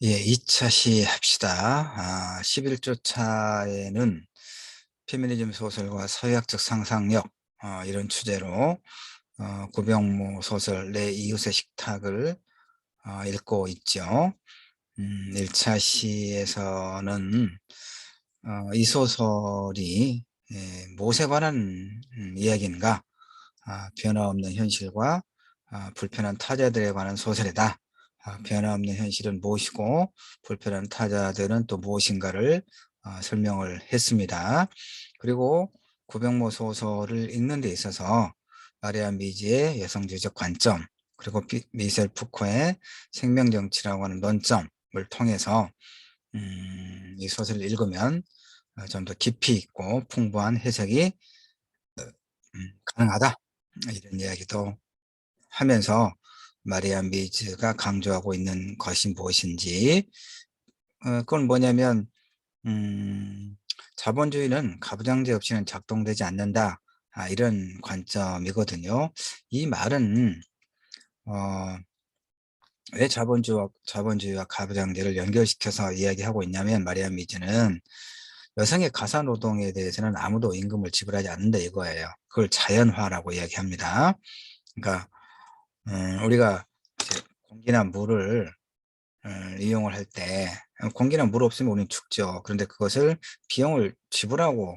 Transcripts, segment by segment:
예, 2차 시 합시다. 11조 차에는 페미니즘 소설과 사회학적 상상력, 이런 주제로 고병모 소설 내 이웃의 식탁을 읽고 있죠. 1차 시에서는 이 소설이 무엇에 관한 이야기인가, 변화없는 현실과 불편한 타자들에 관한 소설이다. 변화없는 현실은 무엇이고 불편한 타자들은 또 무엇인가를 설명을 했습니다. 그리고 고병모 소설을 읽는 데 있어서 마리안 미지의 여성주의적 관점, 그리고 미셀 푸코의 생명정치라고 하는 논점을 통해서 이 소설을 읽으면 좀 더 깊이 있고 풍부한 해석이 가능하다, 이런 이야기도 하면서 마리안 미즈가 강조하고 있는 것이 무엇인지, 그건 뭐냐면 자본주의는 가부장제 없이는 작동되지 않는다, 이런 관점이거든요. 이 말은 어, 왜 자본주의와 가부장제를 연결시켜서 이야기하고 있냐면, 마리안 미즈는 여성의 가사노동에 대해서는 아무도 임금을 지불하지 않는다 이거예요. 그걸 자연화라고 이야기합니다. 그러니까 우리가 이제 공기나 물을 이용을 할 때, 공기나 물 없으면 우리는 죽죠. 그런데 그것을 비용을 지불하는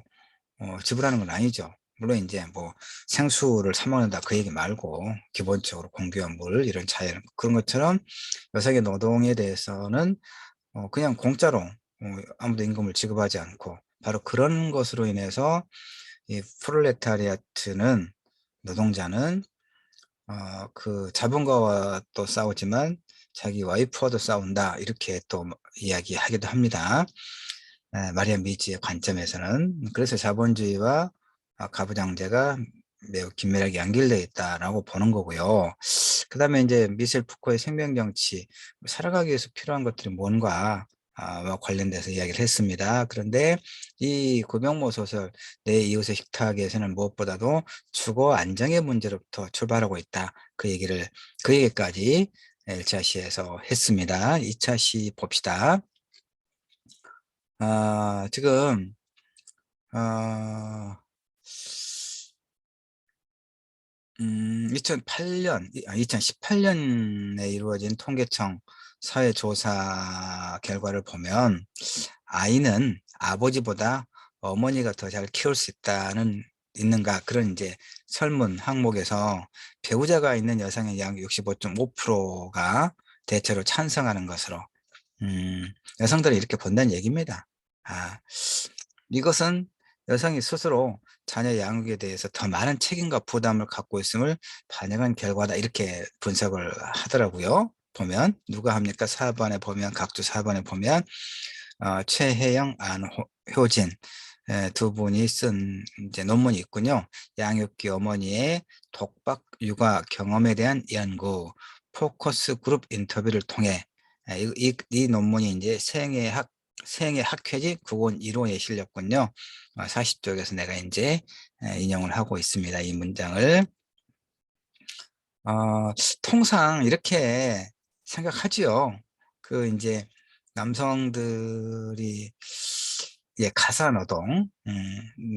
건 아니죠. 물론 이제 뭐 생수를 사 먹는다 그 얘기 말고, 기본적으로 공기와 물, 이런 자연, 그런 것처럼 여성의 노동에 대해서는 그냥 공짜로 아무도 임금을 지급하지 않고, 바로 그런 것으로 인해서 이 프롤레타리아트는, 노동자는 그 자본가와 또 싸우지만 자기 와이프와도 싸운다, 이렇게 또 이야기하기도 합니다. 마리안 미지의 관점에서는. 그래서 자본주의와 가부장제가 매우 긴밀하게 연결되어 있다라고 보는 거고요. 그 다음에 이제 미셀 푸코의 생명정치, 살아가기 위해서 필요한 것들이 뭔가 와 관련돼서 이야기를 했습니다. 그런데 이 고병모 소설 내 이웃의 식탁에서는 무엇보다도 주거 안정의 문제로부터 출발하고 있다, 그 얘기까지 1차 시에서 했습니다. 2차 시 봅시다. 지금 어, 2008년, 2018년에 이루어진 통계청 사회조사 결과를 보면, 아이는 아버지보다 어머니가 더 잘 키울 수 있는가, 그런 이제 설문 항목에서 배우자가 있는 여성의 약 65.5%가 대체로 찬성하는 것으로, 여성들이 이렇게 본다는 얘기입니다. 아, 이것은 여성이 스스로 자녀 양육에 대해서 더 많은 책임과 부담을 갖고 있음을 반영한 결과다, 이렇게 분석을 하더라고요. 보면 누가 합니까? 4번에 보면, 각주 4번에 보면 최혜영, 안효진 두 분이 쓴 이제 논문이 있군요. 양육기 어머니의 독박 육아 경험에 대한 연구, 포커스 그룹 인터뷰를 통해, 이 논문이 이제 생애 학회지 국원 1호에 실렸군요. 40쪽에서 내가 이제 인용을 하고 있습니다, 이 문장을. 통상 이렇게 생각하지요. 그 이제 남성들이, 예, 가사 노동,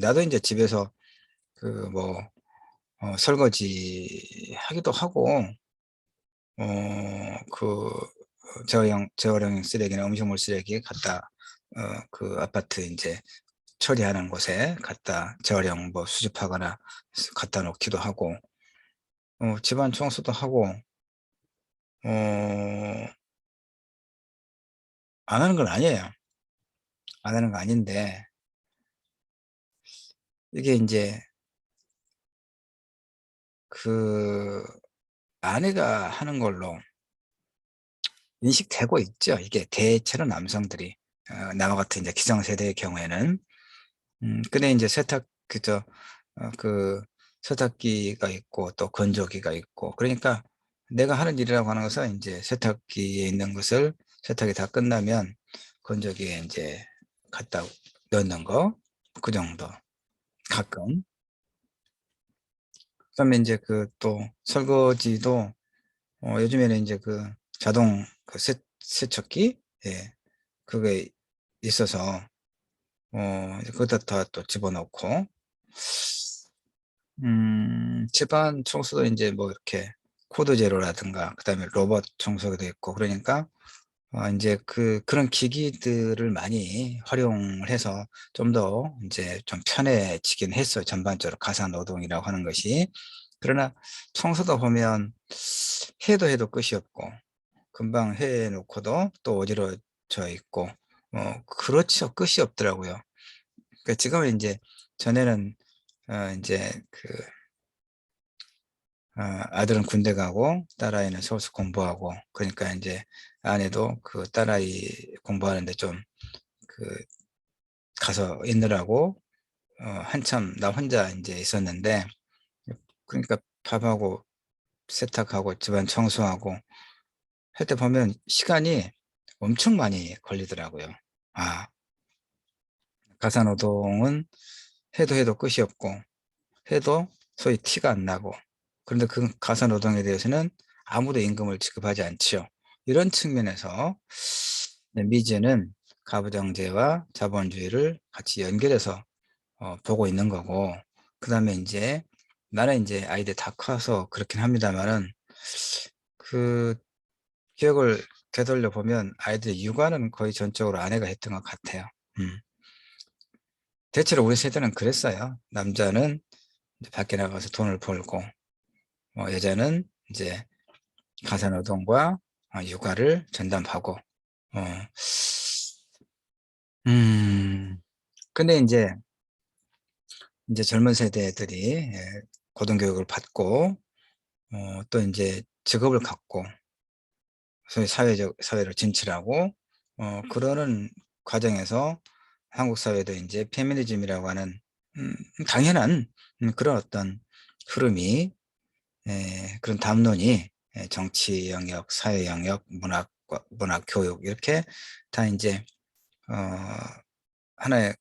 나도 이제 집에서 그 뭐 설거지 하기도 하고, 그 재활용 쓰레기나 음식물 쓰레기 갖다 그 아파트 이제 처리하는 곳에 갖다 재활용 뭐 수집하거나 갖다 놓기도 하고, 집안 청소도 하고, 어, 안 하는 건 아니에요. 안 하는 거 아닌데, 이게 이제 그 아내가 하는 걸로 인식되고 있죠. 이게 대체로 남성들이, 나와 같은 이제 기성세대의 경우에는. 근데 이제 그 세탁기가 있고 또 건조기가 있고, 그러니까 내가 하는 일이라고 하는 것은 이제 세탁기에 있는 것을, 세탁이 다 끝나면 건조기에 이제 갖다 넣는 거, 그 정도. 가끔. 그다음에 이제 그 또 설거지도 요즘에는 이제 그 자동 그 세척기, 예. 그게 있어서 이제 거기다 다 또 집어넣고 집안 청소도 인제 뭐 이렇게 코드 제로라든가 그다음에 로봇 청소기도 있고 그러니까 인제 그런 기기들을 많이 활용을 해서 좀 더 인제 좀 편해지긴 했어요, 전반적으로 가사 노동이라고 하는 것이. 그러나 청소도 보면 해도 끝이 없고 금방 해 놓고도 또 어지러져 있고 그렇죠. 끝이 없더라고요. 그러니까 지금은 인제 전에는 인제 아들은 군대 가고 딸아이는 서울서 공부하고 그러니까 인제 아내도 그 딸아이 공부하는 데 좀 그 가서 있느라고 한참 나 혼자 인제 있었는데 그러니까 밥하고 세탁하고 집안 청소하고 할 때 보면 시간이 엄청 많이 걸리더라고요. 아 가사 노동은 해도 끝이 없고 해도 소위 티가 안 나고 그런데 그 가사 노동에 대해서는 아무도 임금을 지급하지 않지요. 이런 측면에서 네 미제는 가부장제와 자본주의를 같이 연결해서 보고 있는 거고 그다음에 인제 나는 인제 아이들 다 커서 그렇긴 합니다마는 그 기억을 되돌려 보면 아이들의 육아는 거의 전적으로 아내가 했던 것 같아요. 음. 대체로 우리 세대는 그랬어요. 남자는 이제 밖에 나가서 돈을 벌고 여자는 이제 가사 노동과 육아를 전담하고 어 근데 인제 젊은 세대들이 고등교육을 받고 또 인제 직업을 갖고 소위 사회로 진출하고 그러는 과정에서 한국 사회도 인제 페미니즘이라고 하는 음 당연한 그런 어떤 흐름이 그런 담론이 정치 영역, 사회 영역, 문학, 교육 이렇게 다 인제 어 하나의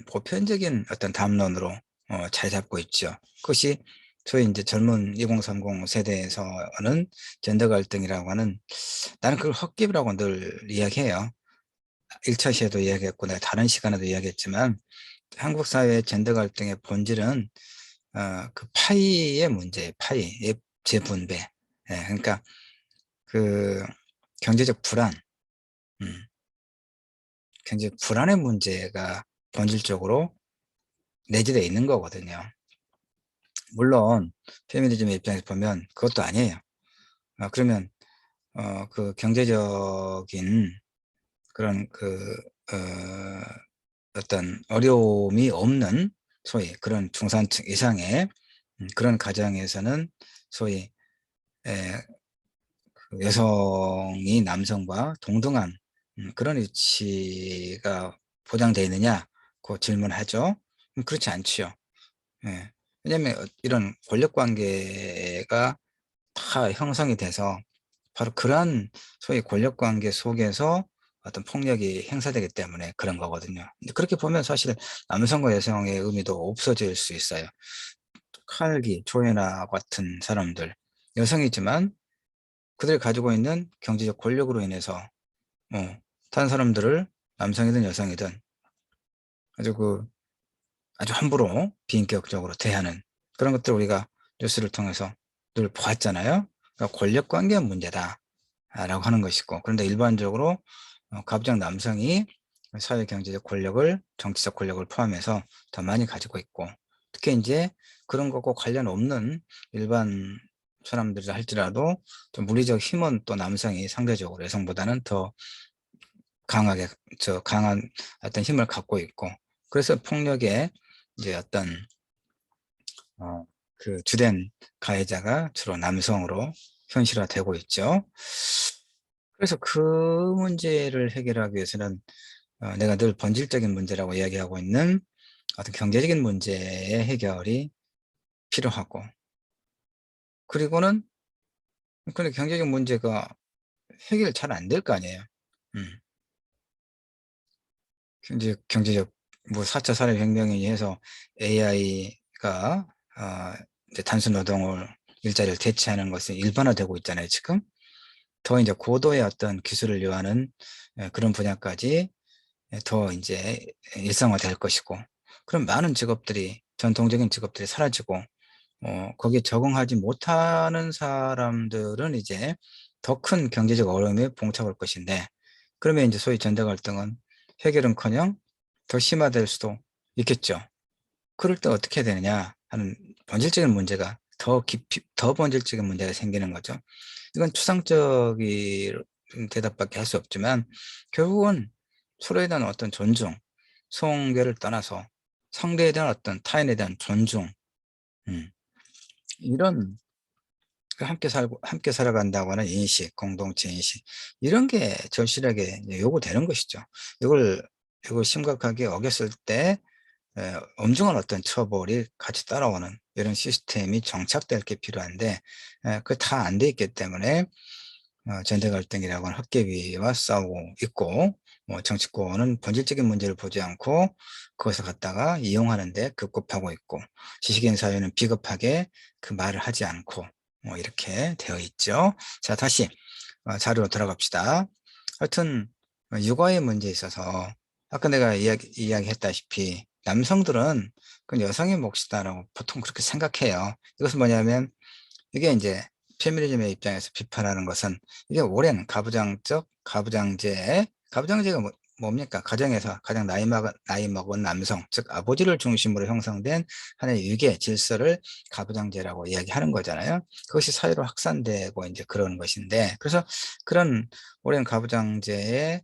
보편적인 어떤 담론으로 자리 잡고 있죠. 그것이 소위 인제 젊은 2030 세대에서는 젠더 갈등이라고 하는 나는 그걸 헛기부라고 늘 이야기해요. 1차 시에도 이야기했고 내가 다른 시간에도 이야기했지만 한국 사회의 젠더 갈등의 본질은 그 파이의 문제예요, 파이의 재분배. 그러니까 그 경제적 불안, 음 경제적 불안의 문제가 본질적으로 내재되어 있는 거거든요. 물론 페미니즘의 입장에서 보면 그것도 아니에요. 그러면 경제적인 그런 어 어떤 어려움이 없는 소위 그런 중산층 이상의 그런 가정에서는 소위 에 여성이 남성과 동등한 그런 위치가 보장되어 있느냐고 질문하죠. 그렇지 않지요. 예. 왜냐하면 이런 권력 관계가 다 형성이 돼서 바로 그러한 소위 권력 관계 속에서 어떤 폭력이 행사되기 때문에 그런 거거든요. 근데 그렇게 보면 사실 남성과 여성의 의미도 없어질 수 있어요. 칼기, 조에나 같은 사람들 여성이지만 그들이 가지고 있는 경제적 권력으로 인해서 다른 사람들을 남성이든 여성이든 아주 아주 함부로 비인격적으로 대하는 그런 것들을 우리가 뉴스를 통해서 늘 보았잖아요. 그러니까 '권력 관계 문제다.'라고 하는 것이고 그런데 일반적으로 가부장 남성이 사회 경제적 권력을 정치적 권력을 포함해서 더 많이 가지고 있고 특히 인제 그런 것과 관련 없는 일반 사람들이라 할지라도 좀 물리적 힘은 또 남성이 상대적으로 여성보다는 더 강하게 강한 어떤 힘을 갖고 있고 그래서 폭력의 이제 어떤 주된 가해자가 주로 남성으로 현실화되고 있죠. 그래서 그 문제를 해결하기 위해서는 내가 늘 본질적인 문제라고 이야기하고 있는 어떤 경제적인 문제의 해결이 필요하고 그리고는 근데 경제적 문제가 해결 잘 안 될 거 아니에요. 음. 경제적 뭐 4차 산업혁명에 의해서 AI가 이제 단순 노동을 일자리를 대체하는 것이 일반화되고 있잖아요 지금. 더 이제 고도의 어떤 기술을 요하는 그런 분야까지 더 이제 일상화될 것이고, 그럼 많은 직업들이, 전통적인 직업들이 사라지고 거기에 적응하지 못하는 사람들은 이제 더 큰 경제적 어려움에 봉착할 것인데, 그러면 이제 소위 전대 갈등은 해결은커녕 더 심화될 수도 있겠죠. 그럴 때 어떻게 해야 되느냐 하는 본질적인 문제가, 더 깊이, 더 본질적인 문제가 생기는 거죠. 이건 추상적인 대답밖에 할 수 없지만, 결국은 서로에 대한 어떤 존중, 성별을 떠나서 상대에 대한 어떤, 타인에 대한 존중, 음, 이런 함께 살고 함께 살아간다고 하는 인식, 공동체 인식, 이런 게 절실하게 이제 요구되는 것이죠. 이걸 심각하게 어겼을 때 엄중한 어떤 처벌이 같이 따라오는 이런 시스템이 정착될 게 필요한데, 그게 다 안 돼 있기 때문에 전대 갈등이라고 하는 헛개비와 싸우고 있고, 정치권은 본질적인 문제를 보지 않고 그것을 갖다가 이용하는 데 급급하고 있고, 지식인 사회는 비겁하게 그 말을 하지 않고 이렇게 되어 있죠. 자, 다시 자료로 돌아갑시다. 하여튼 육아의 문제에 있어서 아까 내가 이야기했다시피 남성들은 그건 여성의 몫이다라고 보통 그렇게 생각해요. 이것은 뭐냐면, 이게 이제 페미니즘의 입장에서 비판하는 것은, 이게 오랜 가부장제가 뭡니까? 가정에서 가장 나이 먹은 남성, 즉 아버지를 중심으로 형성된 하나의 유계 질서를 가부장제라고 이야기하는 거잖아요. 그것이 사회로 확산되고 이제 그러는 것인데, 그래서 그런 오랜 가부장제의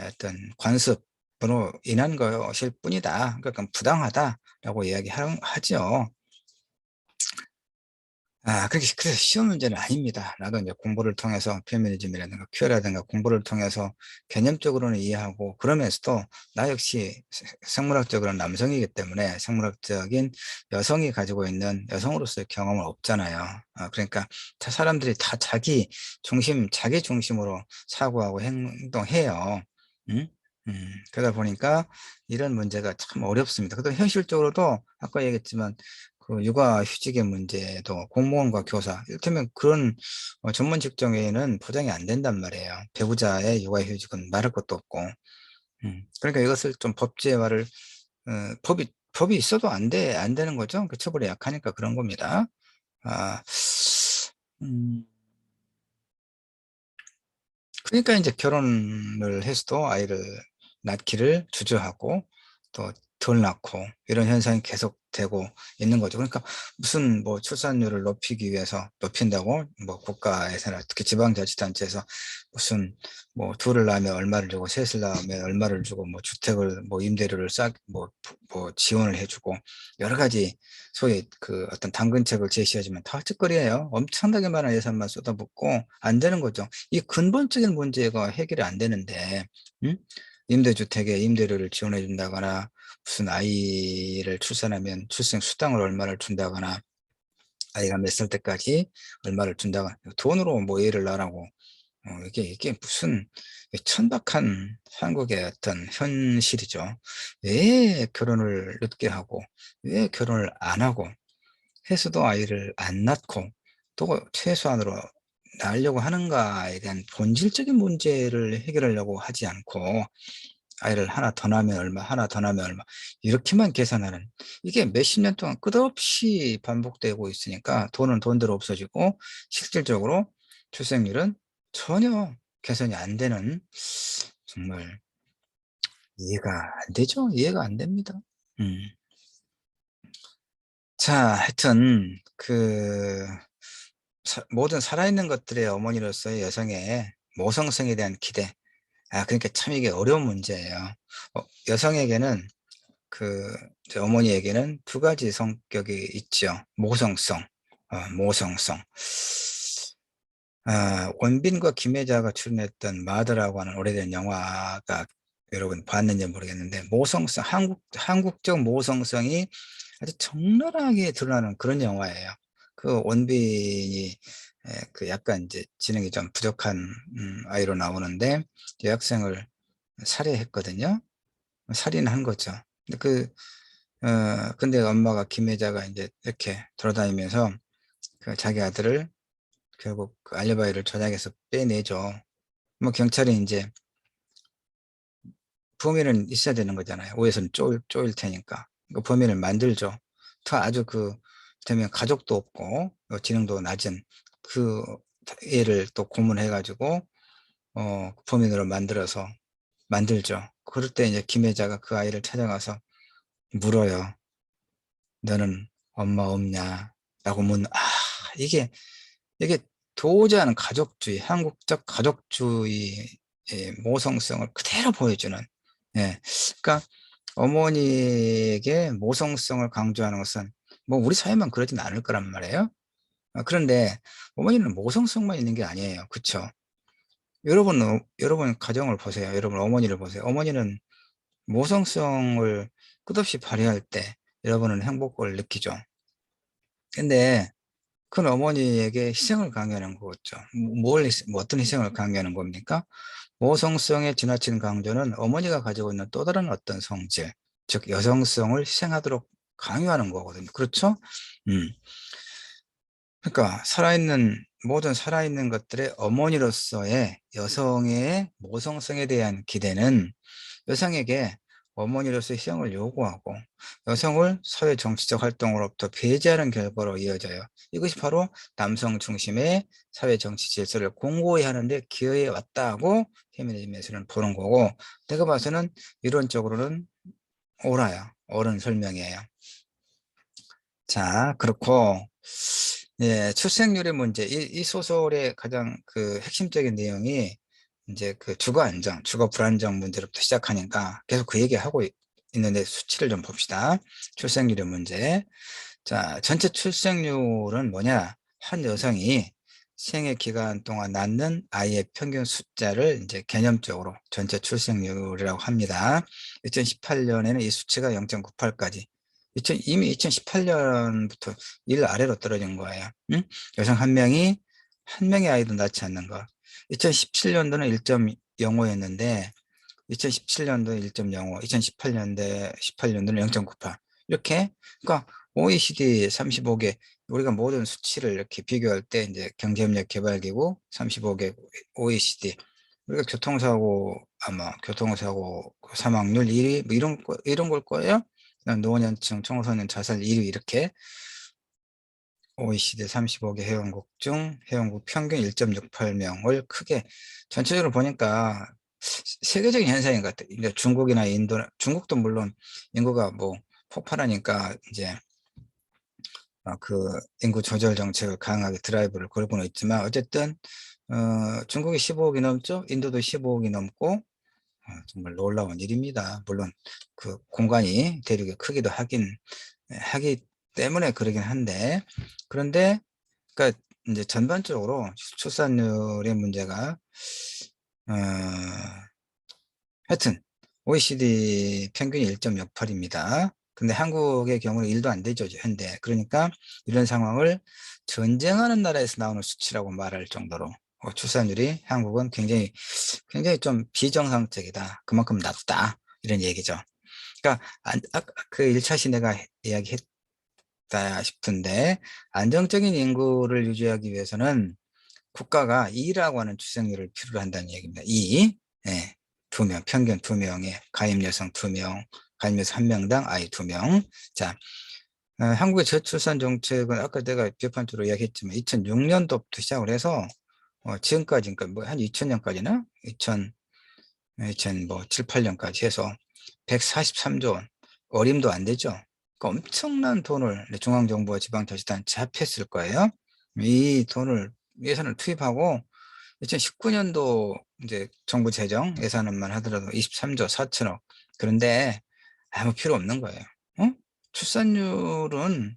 어떤 관습으로 인한 것일 뿐이다, 그러니까 부당하다라고 이야기하죠. 그래서 쉬운 문제는 아닙니다. 나도 이제 공부를 통해서 페미니즘이라든가 큐어라든가 공부를 통해서 개념적으로는 이해하고, 그러면서도 나 역시 생물학적으로는 남성이기 때문에 생물학적인 여성이 가지고 있는 여성으로서의 경험은 없잖아요. 그러니까 사람들이 다 자기 중심으로 사고하고 행동해요. 응? 그러다 보니까 이런 문제가 참 어렵습니다. 그래도 현실적으로도 아까 얘기했지만 그 육아휴직의 문제도 공무원과 교사, 이를테면 그런 전문 직종에는 보장이 안 된단 말이에요. 배우자의 육아휴직은 말할 것도 없고. 그러니까 이것을 좀 법제화를, 법이 있어도 안 되는 거죠. 그 처벌이 약하니까 그런 겁니다. 아, 음, 그러니까 이제 결혼을 해서도 아이를 낳기를 주저하고 또 덜 낳고 이런 현상이 계속되고 있는 거죠. 그러니까 무슨 뭐 출산율을 높이기 위해서 높인다고 뭐 국가에서나 특히 지방자치단체에서 무슨 뭐 둘을 낳으면 얼마를 주고 셋을 낳으면 얼마를 주고 뭐 주택을 뭐 임대료를 뭐 지원을 해주고 여러 가지 소위 그 어떤 당근책을 제시하지만 다 헛짓거리예요. 엄청나게 많은 예산만 쏟아붓고 안 되는 거죠. 이 근본적인 문제가 해결이 안 되는데, 음? 임대주택에 임대료를 지원해 준다거나, 무슨 아이를 출산하면 출생 수당을 얼마를 준다거나, 아이가 몇 살 때까지 얼마를 준다거나, 돈으로 뭐 애를 낳으라고, 이게 무슨 천박한 한국의 어떤 현실이죠. 왜 결혼을 늦게 하고, 왜 결혼을 안 하고, 해서도 아이를 안 낳고 또 최소한으로 낳으려고 하는가에 대한 본질적인 문제를 해결하려고 하지 않고, 아이를 하나 더 낳으면 얼마, 하나 더 낳으면 얼마, 이렇게만 계산하는, 이게 몇십 년 동안 끝없이 반복되고 있으니까 돈은 돈대로 없어지고 실질적으로 출생률은 전혀 개선이 안 되는, 정말 이해가 안 되죠. 이해가 안 됩니다. 음. 자, 하여튼 모든 살아있는 것들의 어머니로서의 여성의 모성성에 대한 기대. 그러니까 참 이게 어려운 문제예요. 여성에게는 저 어머니에게는 두 가지 성격이 있죠. 모성성. 원빈과 김혜자가 출연했던 마더라고 하는 오래된 영화가 여러분 봤는지 모르겠는데, 한국적 모성성이 아주 적나라하게 드러나는 그런 영화예요. 그 원빈이 그 약간 이제 지능이 좀 부족한 아이로 나오는데, 여학생을 살해했거든요. 살인한 거죠. 근데 근데 엄마가 김혜자가 이제 이렇게 돌아다니면서 그 자기 아들을 결국 그 알리바이를 조작해서 빼내죠. 뭐 경찰이 인제 범인은 있어야 되는 거잖아요. 오해선 쪼일 테니까. 그 범인을 만들죠. 아주 되면 가족도 없고 지능도 낮은 그 애를 또 고문해 가지고 범인으로 만들죠. 그럴 때 이제 김혜자가 그 아이를 찾아가서 물어요. "너는 엄마 없냐?" 라고 이게 이게 도저히 가족주의, 한국적 가족주의의 모성성을 그대로 보여주는, 예. 그러니까 어머니에게 모성성을 강조하는 것은 뭐 우리 사회만 그러진 않을 거란 말이에요. 그런데 어머니는 모성성만 있는 게 아니에요. 그쵸? 여러분 가정을 보세요. 여러분 어머니를 보세요. 어머니는 모성성을 끝없이 발휘할 때 여러분은 행복을 느끼죠. 근데 큰 어머니에게 희생을 강요하는 거겠죠. 뭐 어떤 희생을 강요하는 겁니까? 모성성에 지나친 강조는 어머니가 가지고 있는 또 다른 어떤 성질, 즉 여성성을 희생하도록 강요하는 거거든요. 그렇죠? 음. 그러니까 모든 살아있는 것들의 어머니로서의 여성의 모성성에 대한 기대는 여성에게 어머니로서의 희생을 요구하고 여성을 사회 정치적 활동으로부터 배제하는 결과로 이어져요. 이것이 바로 남성 중심의 사회 정치 질서를 공고히 하는 데 기여해 왔다고 페미니즘에서는 보는 거고, 내가 봐서는 이론적으로는 옳아요. 옳은 설명이에요. 자, 그렇고 예, 출생률의 문제. 이 소설의 가장 핵심적인 내용이 이제 주거 안정, 주거 불안정 문제로부터 시작하니까 계속 그 얘기하고 있는데, 수치를 좀 봅시다. 출생률의 문제. 자, 전체 출생률은 뭐냐? 한 여성이 생애 기간 동안 낳는 아이의 평균 숫자를 이제 개념적으로 전체 출생률이라고 합니다. 2018년에는 이 수치가 0.98까지. 이미 2018년부터 1 아래로 떨어진 거예요. 응? 여성 한 명의 아이도 낳지 않는 거. 2017년도는 1.05였는데 2017년도 1.05, 18년도는 0.98. 이렇게, 그러니까 OECD 35개, 우리가 모든 수치를 이렇게 비교할 때 이제 경제협력개발기구 35개 OECD, 우리가 교통사고 사망률 1위 뭐 이런 걸 거예요. 그다음 노년층 청소년 자살 1위, 이렇게 OECD 35개 회원국 평균 1.68명을 크게, 전체적으로 보니까 세계적인 현상인 것 같아요. 이제 중국이나 중국도 물론 인구가 뭐 폭발하니까 이제 인구 조절 정책을 강하게 드라이브를 걸고는 있지만, 어쨌든 중국이 15억이 넘죠. 인도도 15억이 넘고, 정말 놀라운 일입니다. 물론 공간이 대륙의 크기도 하기 때문에 그러긴 한데, 그런데 그러니까 이제 전반적으로 출산율의 문제가 어 하여튼 OECD 평균이 1.68입니다. 근데 한국의 경우는 1도 안 되죠, 현재. 그러니까 이런 상황을 전쟁하는 나라에서 나오는 수치라고 말할 정도로 출산율이 한국은 굉장히 좀 비정상적이다, 그만큼 낮다, 이런 얘기죠. 그러니까 아까 1차시 내가 이야기했다 싶은데, 안정적인 인구를 유지하기 위해서는 국가가 2라고 하는 출생률을 필요로 한다는 얘기입니다. 2. 예. 2명, 평균 2명에 가임 여성 2명, 가임 여성 1명당 아이 2명. 자, 한국의 저출산 정책은 아까 내가 비판적으로 이야기했지만 2006년도부터 시작을 해서 지금까지, 그러니까 뭐 한 2000년까지나 2007, 8년까지 해서 143조 원, 어림도 안 되죠. 그러니까 엄청난 돈을 중앙정부와 지방자치단체 합했을 거예요. 이 예산을 투입하고 2019년도 이제 정부 재정 예산만 하더라도 23조 4천억. 그런데 아무 필요 없는 거예요. 출산율은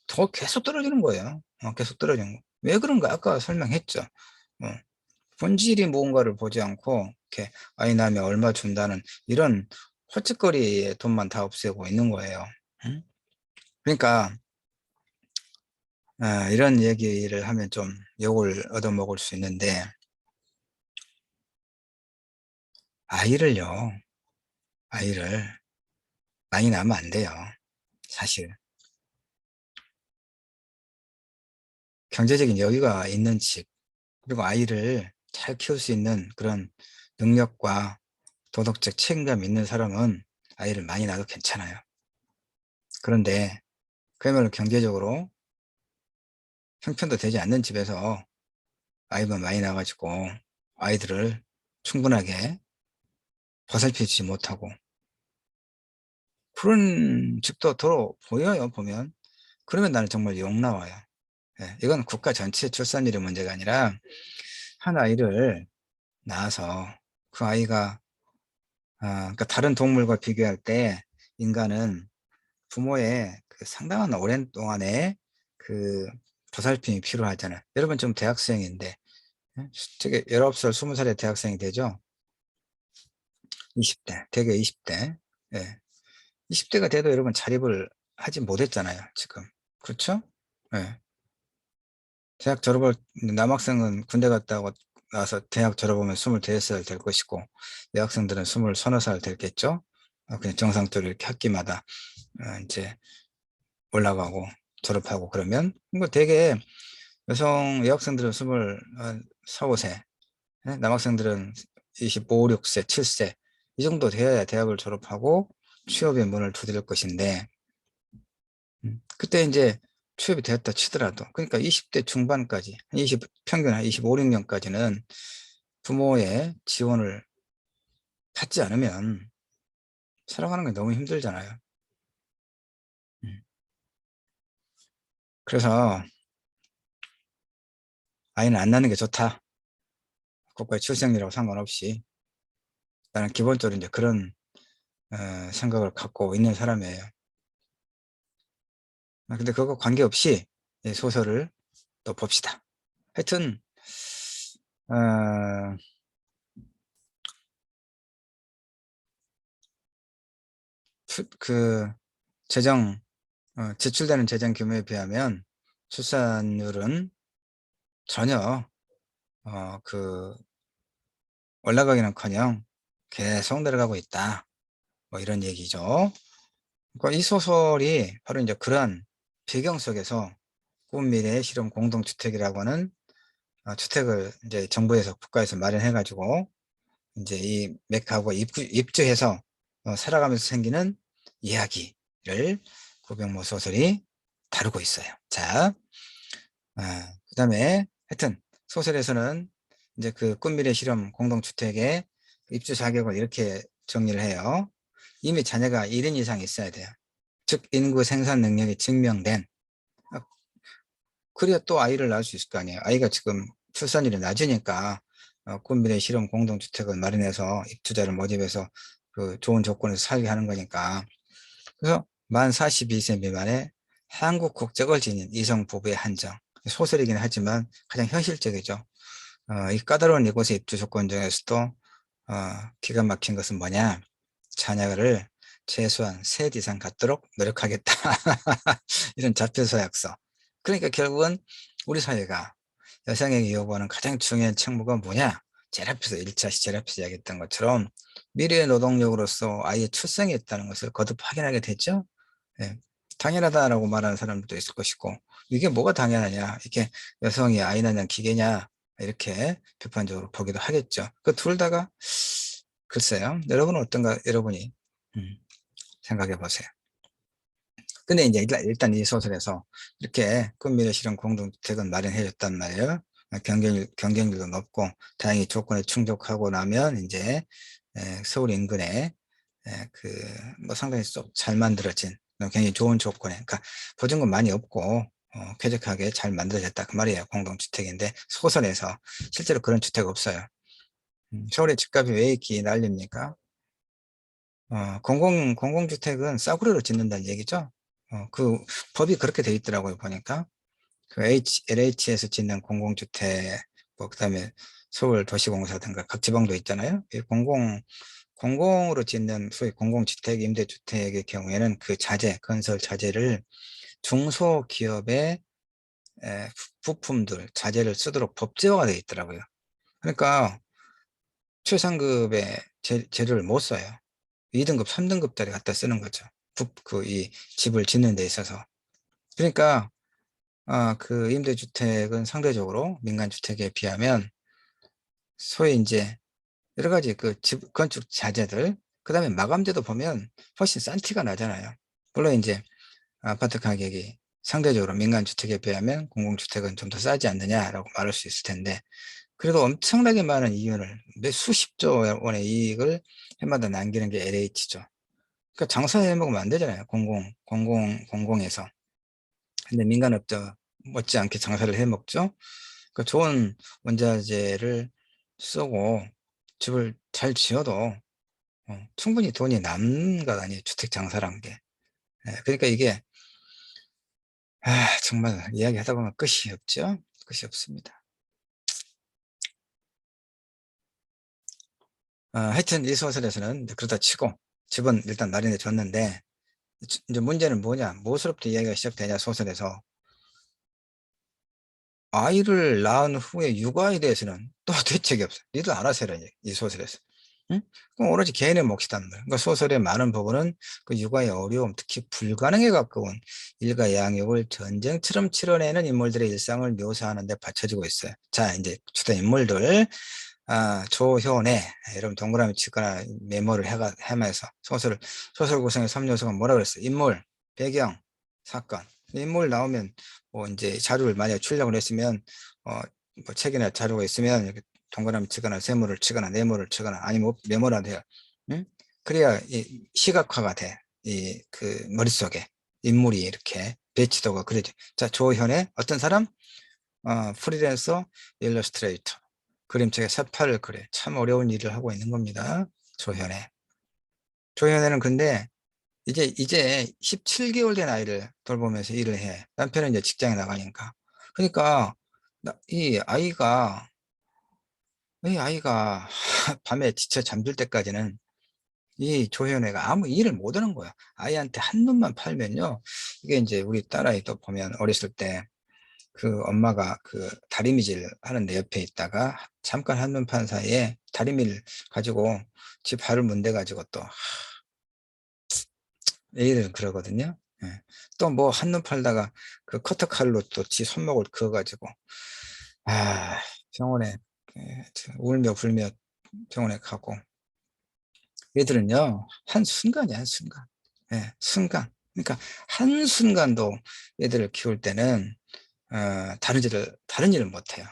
더 계속 떨어지는 거예요. 계속 떨어지는 거. 왜 그런가? 아까 설명했죠. 어, 본질이 무언가를 보지 않고 이렇게 아이 낳으면 얼마 준다는 이런 헛짓거리에 돈만 다 없애고 있는 거예요. 응? 그러니까 이런 얘기를 하면 좀 욕을 얻어먹을 수 있는데, 아이를요, 아이를 많이 낳으면 안 돼요, 사실. 경제적인 여유가 있는 집, 그리고 아이를 잘 키울 수 있는 그런 능력과 도덕적 책임감 있는 사람은 아이를 많이 낳아도 괜찮아요. 그런데 그야말로 경제적으로 형편도 되지 않는 집에서 아이만 많이 낳아가지고 아이들을 충분하게 보살펴주지 못하고 그런 집도 더러 보여요, 보면. 그러면 나는 정말 욕 나와요. 예, 이건 국가 전체 출산율의 문제가 아니라 한 아이를 낳아서 그 아이가 그러니까 다른 동물과 비교할 때 인간은 부모의 그 상당한 오랜 동안의 그 보살핌이 필요하잖아요. 여러분 좀 대학생인데 되게 19살, 20살에 대학생이 되죠. 20대, 되게 20대. 예. 20대가 돼도 여러분 자립을 하지 못했잖아요, 지금. 그렇죠? 예. 대학 졸업을, 남학생은 군대 갔다 오고 나서 대학 졸업하면 25살 될 것이고, 여학생들은 20 서너 살 됐겠죠? 그냥 정상적으로 이렇게 학기마다 이제 올라가고 졸업하고 그러면, 이거 되게 여성, 여학생들은 24, 5세, 남학생들은 25, 6세, 7세, 이 정도 되어야 대학을 졸업하고 취업의 문을 두드릴 것인데, 그때 이제 취업이 되었다 치더라도, 그러니까 20대 중반까지, 평균 한 25, 6년까지는 부모의 지원을 받지 않으면 살아가는 게 너무 힘들잖아요. 음. 그래서 아이는 안 낳는 게 좋다. 국가의 출생률하고 상관없이. 나는 기본적으로 이제 그런 생각을 갖고 있는 사람이에요. 근데 그거 관계없이 소설을 또 봅시다. 하여튼 어, 그 재정 지출되는 재정 규모에 비하면 출산율은 전혀 그 올라가기는커녕 계속 내려가고 있다. 뭐 이런 얘기죠. 그러니까 이 소설이 바로 이제 그러한 배경 속에서 꿈미래 실험 공동주택이라고 하는 주택을 이제 정부에서 국가에서 마련해 가지고 이제 이 맥하고 입주해서 살아가면서 생기는 이야기를 고병모 소설이 다루고 있어요. 자, 그다음에 하여튼 소설에서는 이제 그 꿈미래 실험 공동주택의 입주 자격을 이렇게 정리를 해요. 이미 자녀가 1인 이상 있어야 돼요. 즉 인구 생산 능력이 증명된. 아, 그래야 또 아이를 낳을 수 있을 거 아니에요. 아이가 지금 출산율이 낮으니까 꿈미래 실험 공동주택을 마련해서 입주자를 모집해서 그 좋은 조건에서 살게 하는 거니까. 그래서 만 42세 미만의 한국 국적을 지닌 이성 부부의 한정. 소설이긴 하지만 가장 현실적이죠. 이 까다로운 이곳의 입주 조건 중에서도 기가 막힌 것은 뭐냐? 자녀를 최소한 셋 이상 갖도록 노력하겠다. 이런 자표서약서. 그러니까 결국은 우리 사회가 여성에게 요구하는 가장 중요한 책무가 뭐냐? 제라피서 1차 제라피서 이야기했던 것처럼 미래의 노동력으로서 아이의 출생이 있다는 것을 거듭 확인하게 됐죠. 예, 당연하다라고 말하는 사람들도 있을 것이고, 이게 뭐가 당연하냐, 이렇게 여성이 아이 낳는 기계냐, 이렇게 비판적으로 보기도 하겠죠. 그 둘 다가 글쎄요, 여러분은 어떤가, 여러분이 생각해 보세요. 근데 이제 일단 이 소설에서 이렇게 꿈미래 실현 공동주택은 마련해 줬단 말이에요. 경쟁률도 높고 다행히 조건에 충족하고 나면 이제 서울 인근에 그뭐 상당히 잘 만들어진 굉장히 좋은 조건에, 그러니까 보증금 많이 없고 쾌적하게 잘 만들어졌다 그 말이에요. 공동주택인데 소설에서 실제로 그런 주택 없어요. 서울의 집값이 왜 이렇게 난립니까? 공공주택은 싸구려로 짓는다는 얘기죠. 그 법이 그렇게 돼 있더라고요, 보니까. 그 LH에서 짓는 공공주택, 뭐, 그 다음에 서울도시공사든가 각 지방도 있잖아요. 이 공공으로 짓는 소위 공공주택, 임대주택의 경우에는 그 건설 자재를 중소기업의 부품들, 자재를 쓰도록 법제화가 되어 있더라고요. 그러니까 최상급의 재료를 못 써요. 2등급, 3등급짜리 갖다 쓰는 거죠. 이 집을 짓는 데 있어서. 그러니까 그 임대주택은 상대적으로 민간주택에 비하면 소위 인제 여러 가지 그 집 건축 자재들, 그다음에 마감재도 보면 훨씬 싼 티가 나잖아요. 물론 인제 아파트 가격이 상대적으로 민간주택에 비하면 공공주택은 좀 더 싸지 않느냐라고 말할 수 있을 텐데, 그래도 엄청나게 많은 이윤을, 몇 수십조 원의 이익을 해마다 남기는 게 LH죠. 그러니까 장사해 먹으면 안 되잖아요, 공공에서. 근데 민간업자 못지않게 장사를 해 먹죠. 그 좋은 원자재를 쓰고 집을 잘 지어도 충분히 돈이 남는 것 아니에요, 주택 장사란 게. 예, 그러니까 이게 정말 이야기하다 보면 끝이 없죠. 끝이 없습니다. 하여튼 이 소설에서는 이제 그러다 치고 집은 일단 마련해 줬는데, 이제 문제는 뭐냐, 무엇으로부터 이야기가 시작되냐, 소설에서 아이를 낳은 후에 육아에 대해서는 또 대책이 없어요. 니들 알아서 해라, 이 소설에서. 응? 그럼 오로지 개인의 몫이단 말이에요. 그러니까 소설의 많은 부분은 그 육아의 어려움, 특히 불가능에 가까운 일가 양육을 전쟁처럼 치러내는 인물들의 일상을 묘사하는 데 받쳐지고 있어요. 자, 이제 주된 인물들, 조효내, 여러분 동그라미 치거나 메모를 해면서 소설 구성의 3요소가 뭐라 그랬어요? 인물, 배경, 사건. 인물 나오면 뭐 이제 자료를 만약에 출력을 했으면, 뭐 책이나 자료가 있으면 이렇게 동그라미 치거나 세모를 치거나 네모를 치거나, 아니면 메모라도 해요. 응? 그래야 이 시각화가 돼. 이 그 머릿속에 인물이 이렇게 배치도가 그려져. 자, 조현의 어떤 사람? 프리랜서 일러스트레이터. 그림책에 세파를 그래. 참 어려운 일을 하고 있는 겁니다, 조현의. 조현의는 근데 이제 17개월 된 아이를 돌보면서 일을 해. 남편은 이제 직장에 나가니까. 그러니까 이 아이가 밤에 지쳐 잠들 때까지는 이 조현애가 아무 일을 못 하는 거야. 아이한테 한눈만 팔면요. 이게 이제 우리 딸아이도 보면 어렸을 때 그 엄마가 그 다리미질 하는데 옆에 있다가 잠깐 한눈 판 사이에 다리미를 가지고 집 발을 문대 가지고 또 애들 그러거든요. 예. 또 뭐 한눈 팔다가 그 커터 칼로 또 지 손목을 그어 가지고 아 병원에, 울며 불며 병원에 가고. 얘들은요 한순간이야, 한순간. 예, 순간. 그러니까 한순간도 애들을 키울 때는 다른 일을 못 해요.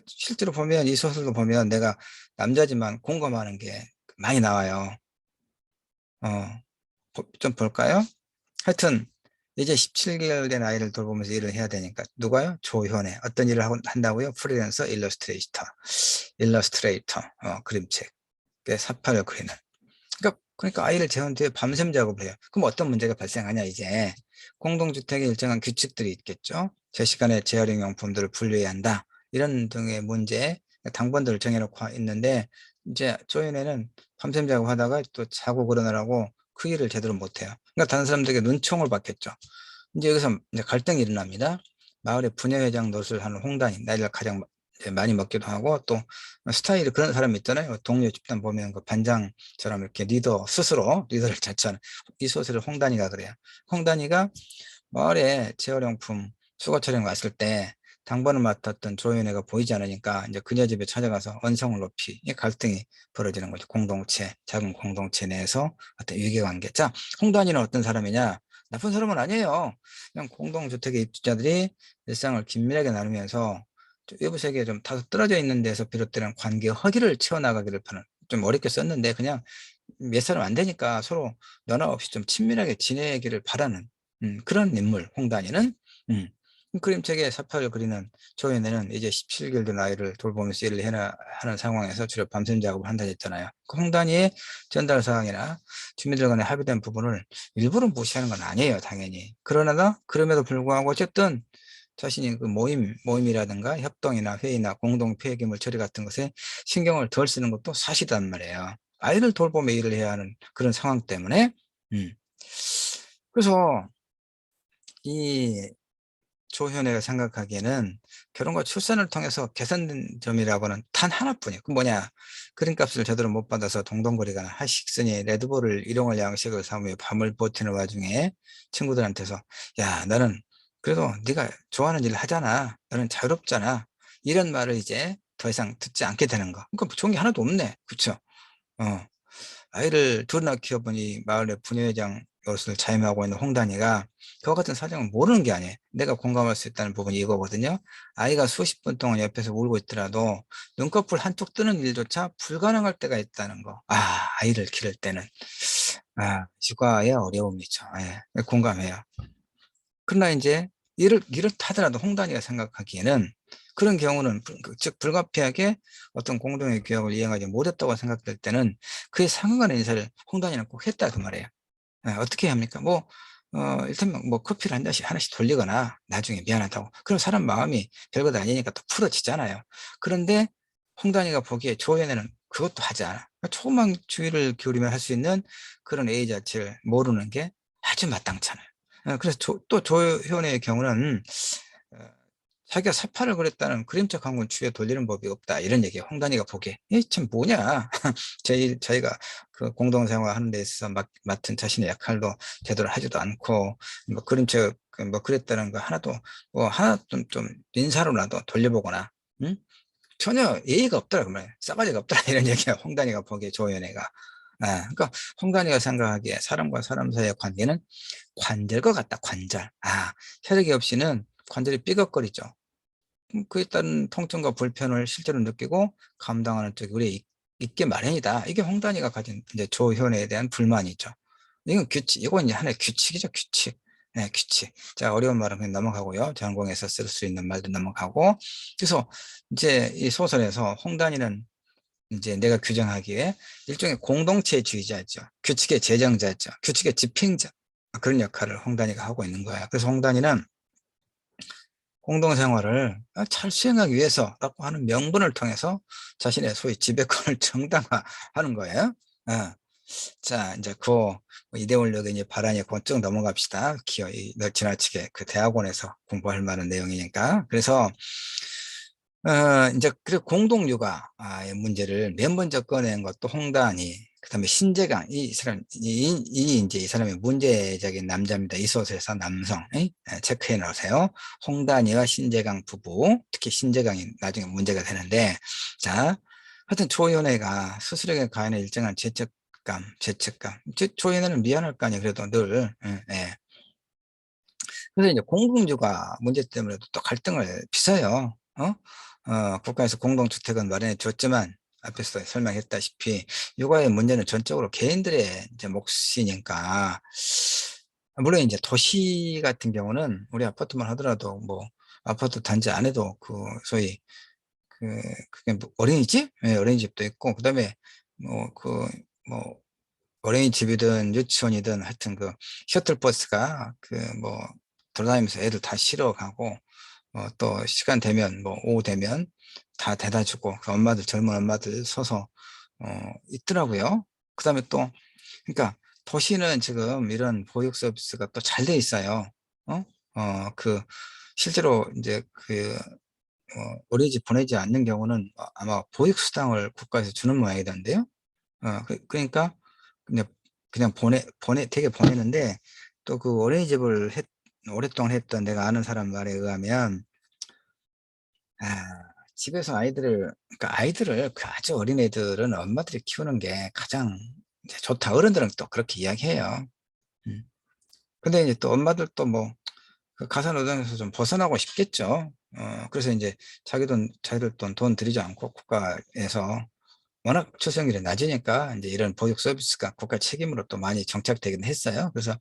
실제로 보면 이 소설도 보면 내가 남자지만 공감하는 게 많이 나와요. 어 좀 볼까요? 하여튼 이제 17개월 된 아이를 돌보면서 일을 해야 되니까, 누가요? 조현애. 어떤 일을 한다고요? 프리랜서 일러스트레이터, 그림책, 사파를 그리는. 그러니까 아이를 재운 뒤에 밤샘 작업을 해요. 그럼 어떤 문제가 발생하냐, 이제. 공동주택에 일정한 규칙들이 있겠죠. 제 시간에 재활용 용품들을 분류해야 한다, 이런 등의 문제, 당번들을 정해놓고 있는데, 이제 조연에는 밤샘 작업하다가 또 자고 그러느라고 그 일을 제대로 못해요. 그러니까 다른 사람들에게 눈총을 받겠죠. 이제 여기서 이제 갈등이 일어납니다. 마을의 부녀회장 노릇을 하는 홍단이 나이를 가장 이제 많이 먹기도 하고, 또 스타일이 그런 사람이 있잖아요. 동료 집단 보면 그 반장처럼 이렇게 리더, 스스로 리더를 자처하는. 이 소설을 홍단이가 그래요. 홍단이가 마을에 재활용품 수거 촬영 갔을 때 당번을 맡았던 조연애가 보이지 않으니까 이제 그녀 집에 찾아가서 언성을 높이, 이 갈등이 벌어지는 거죠. 작은 공동체 내에서 어떤 유계관계. 자, 홍단이는 어떤 사람이냐? 나쁜 사람은 아니에요. 그냥 공동주택의 입주자들이 일상을 긴밀하게 나누면서 외부 세계에 좀 다소 떨어져 있는 데서 비롯되는 관계 허기를 채워나가기를 파는, 좀 어렵게 썼는데 그냥 몇 사람 안 되니까 서로 너나 없이 좀 친밀하게 지내기를 바라는, 그런 인물, 홍단이는. 음. 그림책에 사파를 그리는 조연에는 이제 17개월 된 아이를 돌보면서 일을 하는 상황에서 주로 밤샘 작업을 한다 했잖아요. 그 홍단이의 전달 사항이나 주민들 간에 합의된 부분을 일부러 무시하는 건 아니에요, 당연히. 그러나 그럼에도 불구하고 어쨌든 자신이 그 모임이라든가 협동이나 회의나 공동 폐기물 처리 같은 것에 신경을 덜 쓰는 것도 사실이란 말이에요. 아이를 돌보며 일을 해야 하는 그런 상황 때문에. 음. 그래서 이 조현애가 생각하기에는 결혼과 출산을 통해서 개선된 점이라고는 단 하나뿐이에요. 그 뭐냐? 그림값을 제대로 못 받아서 동동거리거나 하식스니 레드불을 일용할 양식을 삼으며 밤을 버티는 와중에 친구들한테서, 야, 너는 그래도 "네가 좋아하는 일을 하잖아. 너는 자유롭잖아." 이런 말을 이제 더 이상 듣지 않게 되는 거. 그러니까 좋은 게 하나도 없네. 그쵸? 어. 아이를 둘이나 키워보니 마을의 부녀회장 노릇을 자임하고 있는 홍단이가 그와 같은 사정을 모르는 게 아니에요. 내가 공감할 수 있다는 부분이 이거거든요. 아이가 수십 분 동안 옆에서 울고 있더라도 눈꺼풀 한쪽 뜨는 일조차 불가능할 때가 있다는 거. 아이를 기를 때는. 육아의 어려움이죠. 예. 공감해요. 그러나 인제 이렇다더라도 홍단이가 생각하기에는 그런 경우는 즉 불가피하게 어떤 공동의 규약을 이행하지 못했다고 생각될 때는 그에 상응하는 인사를 홍단이는 꼭 했다 그 말이에요. 어떻게 해야 합니까? 뭐 일테면 뭐 커피를 한 잔씩 하나씩 돌리거나 나중에 미안하다고. 그럼 사람 마음이 별것 아니니까 또 풀어지잖아요. 그런데 홍단이가 보기에 조연에는 그것도 하지 않아. 그러니까 조금만 주의를 기울이면 할 수 있는 그런 예의 자체를 모르는 게 아주 마땅찮아요. 그래서 또 조현의 경우는 어 자기가 사파를 그렸다는 그림책 한 권 주위에 돌리는 법이 없다 이런 얘기예요. 홍단이가 보기에. 이게 참 뭐냐. 자기가 그 공동생활하는 데 있어서 맡은 자신의 역할도 제대로 하지도 않고 뭐 그림책 뭐 그랬다는 거 하나도 뭐 하나 좀 인사로라도 돌려보거나 응? 전혀 예의가 없더라 그 말이에요. 싸가지가 없더라 이런 얘기야 홍단이가 보기에 조연애가. 그러니까 홍단이가 생각하기에 사람과 사람 사이의 관계는 관절과 같다 관절. 혈액이 없이는 관절이 삐걱거리죠. 그에 따른 통증과 불편을 실제로 느끼고 감당하는 쪽이 우리에 있게 마련이다. 이게 홍단이가 가진 이제 조현에 대한 불만이죠. 이건 이제 하나의 규칙이죠, 규칙. 네, 규칙. 자, 어려운 말은 그냥 넘어가고요. 전공에서 쓸 수 있는 말도 넘어가고. 그래서 이제 이 소설에서 홍단이는 이제 내가 규정하기에 일종의 공동체주의자죠. 규칙의 제정자죠. 규칙의 집행자. 그런 역할을 홍단이가 하고 있는 거예요. 그래서 홍단이는 공동생활을 잘 수행하기 위해서라고 하는 명분을 통해서 자신의 소위 지배권을 정당화하는 거예요. 어. 자, 이제 이데올로기 이제 발언이 그건 쭉 넘어갑시다. 지나치게 그 대학원에서 공부할 만한 내용이니까. 그래서 인제 그 공동 육아의 문제를 맨 먼저 꺼낸 것도 홍단이, 그다음에 신재강, 이 사람 인제 이 사람이 문제적인 남자입니다. 이 소설에서 남성 체크해 놓으세요. 홍단이와 신재강 부부, 특히 신재강이 나중에 문제가 되는데, 자, 하여튼 조연애가 스스로에게 가하는 일정한 죄책감. 조연애는 미안할 거 아니에요 그래도 늘. 예. 그래서 이제 공공주가 문제 때문에도 또 갈등을 빚어요. 국가에서 공동주택은 마련해 줬지만 앞에서 설명했다시피 육아의 문제는 전적으로 개인들의 이제 몫이니까, 물론 이제 도시 같은 경우는 우리 아파트만 하더라도 뭐 아파트 단지 안에도 소위 그 그게 뭐 어린이집? 예, 어린이집도 있고 그다음에 뭐뭐 어린이집이든 유치원이든 하여튼 셔틀버스가 돌아다니면서 애들 다 실어 가고 또 시간 되면 뭐 오후 되면 다 데려다 주고 그 엄마들 젊은 엄마들 서서 있더라고요. 그다음에 또 그러니까 도시는 지금 이런 보육 서비스가 또 잘 돼 있어요. 어? 실제로 인제 어린이집 보내지 않는 경우는 아마 보육수당을 국가에서 주는 모양이던데요. 그러니까 그냥 되게 보내는데, 또 어린이집을 오랫동안 했던 내가 아는 사람 말에 의하면 집에서 아이들을 아주 어린 애들은 엄마들이 키우는 게 가장 이제 좋다. 어른들은 또 그렇게 이야기해요. 음. 근데 이제 또 엄마들도 뭐 가사 노동에서 좀 벗어나고 싶겠죠. 그래서 인제 자기들 돈 들이지 않고 국가에서 워낙 출생률이 낮으니까 인제 이런 보육 서비스가 국가 책임으로 또 많이 정착되긴 했어요. 그래서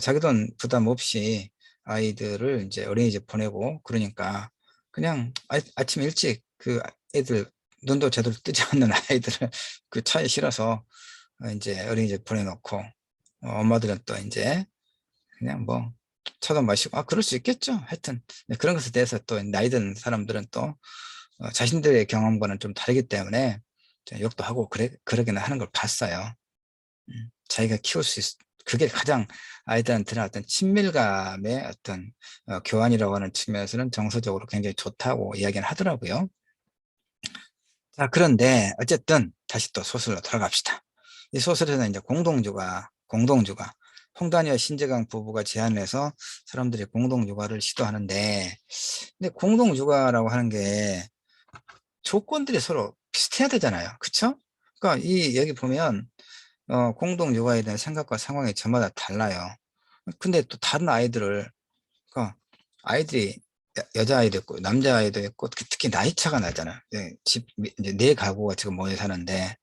자기 돈 부담 없이 아이들을 인제 어린이집 보내고 그러니까 그냥 아침 일찍 애들 눈도 제대로 뜨지 않는 아이들을 차에 실어서 인제 어린이집 보내 놓고 엄마들은 또 인제 그냥 뭐 차도 마시고 그럴 수 있겠죠. 하여튼 네, 그런 것에 대해서 또 나이 든 사람들은 또 자신들의 경험과는 좀 다르기 때문에 욕도 하고 그러기는 하는 걸 봤어요. 자기가 키울 수 있 그게 가장 아이들한테는 어떤 친밀감의 어떤 교환이라고 하는 측면에서는 정서적으로 굉장히 좋다고 이야기는 하더라고요. 자, 그런데 어쨌든 다시 또 소설로 돌아갑시다. 이 소설에는 이제 공동주가 홍단이와 신재강 부부가 제안을 해서 사람들이 공동 육아를 시도하는데, 근데 공동 육아라고 하는 게 조건들이 서로 비슷해야 되잖아요. 그쵸? 그러니까 이 여기 보면 공동 육아에 대한 생각과 상황이 저마다 달라요. 근데 또 다른 아이들을, 그러니까 아이들이 여자아이도 있고 남자아이도 있고 특히 나이 차가 나잖아요. 예, 이제 네 가구가 지금 모여 사는데,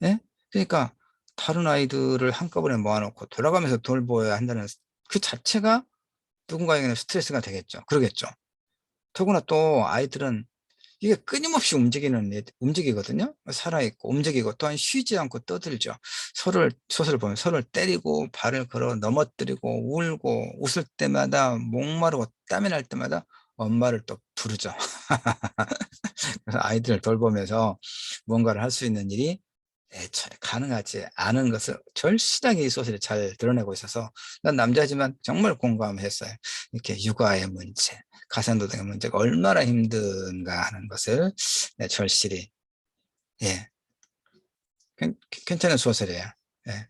예? 그러니까 다른 아이들을 한꺼번에 모아놓고 돌아가면서 돌보아야 한다는 그 자체가 누군가에게는 스트레스가 되겠죠. 그러겠죠. 더구나 또 아이들은 이게 끊임없이 움직이거든요. 살아있고 움직이고 또한 쉬지 않고 떠들죠. 소설을 보면 서로를 때리고 발을 걸어 넘어뜨리고 울고, 웃을 때마다 목마르고 땀이 날 때마다 엄마를 또 부르죠. 그래서 아이들을 돌보면서 뭔가를 할 수 있는 일이 애초에 가능하지 않은 것을 절실하게 이 소설이 잘 드러내고 있어서 난 남자지만 정말 공감했어요. 이렇게 육아의 문제, 가산도덕의 문제가 얼마나 힘든가 하는 것을, 네, 절실히. 예, 괜찮은 소설이에요. 예.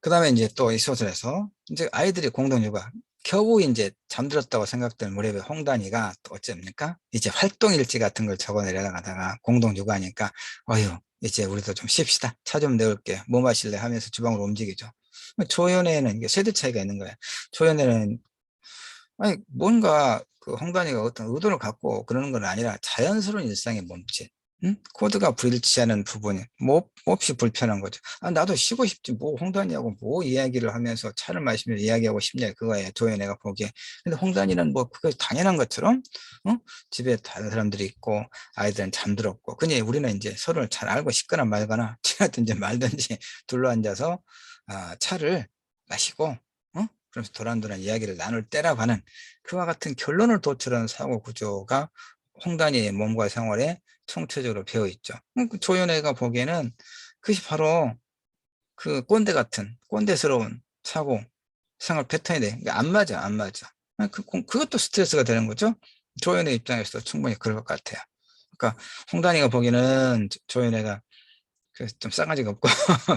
그 다음에 이제 또 이 소설에서 이제 아이들이 공동육아, 겨우 이제 잠들었다고 생각될 무렵에 홍단이가 또 어쩝니까? 이제 활동일지 같은 걸 적어 내려가다가 공동육아니까, 어휴, 이제 우리도 좀 쉽시다. 차 좀 내올게. 뭐 마실래? 하면서 주방으로 움직이죠. 조연에는 이게 세대 차이가 있는 거예요. 조연에는 아니 뭔가 그 홍단이가 어떤 의도를 갖고 그러는 건 아니라 자연스러운 일상의 몸짓, 응? 코드가 불일치하는 부분이 몹시 불편한 거죠. 아, 나도 쉬고 싶지 뭐 홍단이하고 뭐 이야기를 하면서 차를 마시면서 이야기하고 싶냐 그거예요. 조연애가 보기에. 근데 홍단이는 뭐 그게 당연한 것처럼, 어? 집에 다른 사람들이 있고 아이들은 잠들었고, 그냥 우리는 이제 서로를 잘 알고 싶거나 말거나 친하든지 말든지 둘러앉아서 차를 마시고, 그러면서 도란도란 이야기를 나눌 때라고 하는 그와 같은 결론을 도출하는 사고 구조가 홍단이의 몸과 생활에 총체적으로 배어 있죠. 그 조연애가 보기에는 그것이 바로 그 꼰대 같은 꼰대스러운 사고 생활 패턴이 돼. 그러니까 안 맞아, 안 맞아. 그것도 스트레스가 되는 거죠. 조연의 입장에서도 충분히 그럴 것 같아요. 그러니까 홍단이가 보기에는 조연애가 좀 싸가지가 없고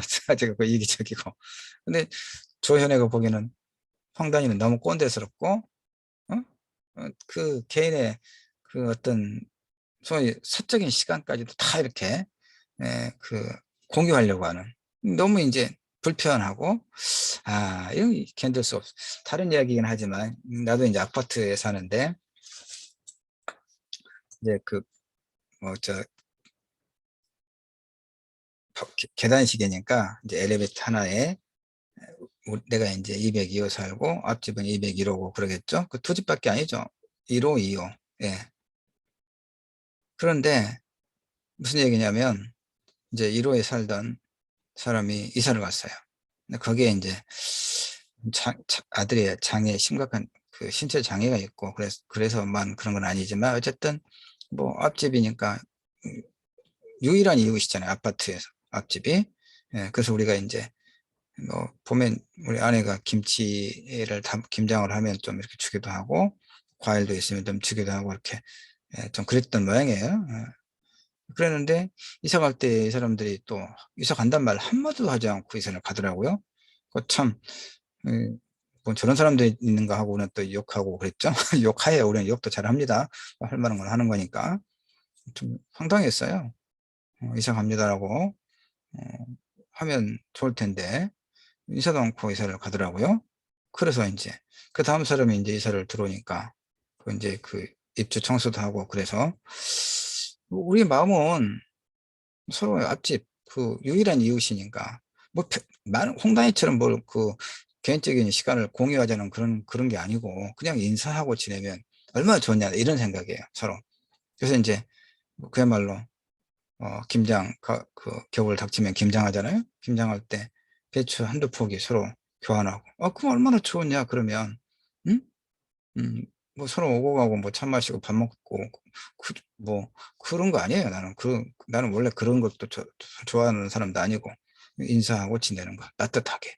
싸가지가 없고 이기적이고, 근데 조연애가 보기에는 황단이는 너무 꼰대스럽고, 어? 그 개인의 그 어떤 소위 사적인 시간까지도 다 이렇게, 그 공유하려고 하는, 너무 이제 불편하고, 이거 견딜 수 없어. 다른 이야기긴 하지만 나도 이제 아파트에 사는데, 이제 그 뭐 저 계단식이니까 이제 엘리베이터 하나에 내가 이제 202호 살고 앞집은 201호고 그러겠죠. 그 두 집밖에 아니죠. 1호, 2호. 예. 그런데 무슨 얘기냐면 이제 1호에 살던 사람이 이사를 갔어요. 근데 거기에 이제 아들이 장애 심각한 그 신체 장애가 있고, 그래서만 그런 건 아니지만 어쨌든 뭐 앞집이니까 유일한 이웃이잖아요. 아파트에서 앞집이. 예, 그래서 우리가 이제 뭐 보면 우리 아내가 김장을 하면 좀 이렇게 주기도 하고, 과일도 있으면 좀 주기도 하고 이렇게, 좀 그랬던 모양이에요. 그랬는데 이사 갈 때 이 사람들이 또 이사 간단 말 한마디도 하지 않고 이사를 가더라고요. 참, 뭐 저런 사람들이 있는가 하고 우리는 또 욕하고 그랬죠. 욕하야 우리는 욕도 잘 합니다. 할 만한 건 하는 거니까. 좀 황당했어요. 이사 갑니다라고 어, 하면 좋을 텐데 이사도 않고 이사를 가더라고요. 그래서 이제 그 다음 사람이 이제 이사를 들어오니까 이제 그 입주 청소도 하고, 그래서 우리 마음은 서로 앞집 그 유일한 이웃이니까 뭐 많은 홍단이처럼 뭘 그 개인적인 시간을 공유하자는 그런 게 아니고 그냥 인사하고 지내면 얼마나 좋냐 이런 생각이에요, 서로. 그래서 이제 뭐 그야말로 그 겨울 닥치면 김장하잖아요. 김장할 때 배추 한두 포기 서로 교환하고, 그럼 얼마나 좋으냐 그러면. 응? 뭐 서로 오고 가고 뭐 차 마시고 밥 먹고, 뭐 그런 거 아니에요. 나는 원래 그런 것도 좋아하는 사람도 아니고, 인사하고 지내는 거 따뜻하게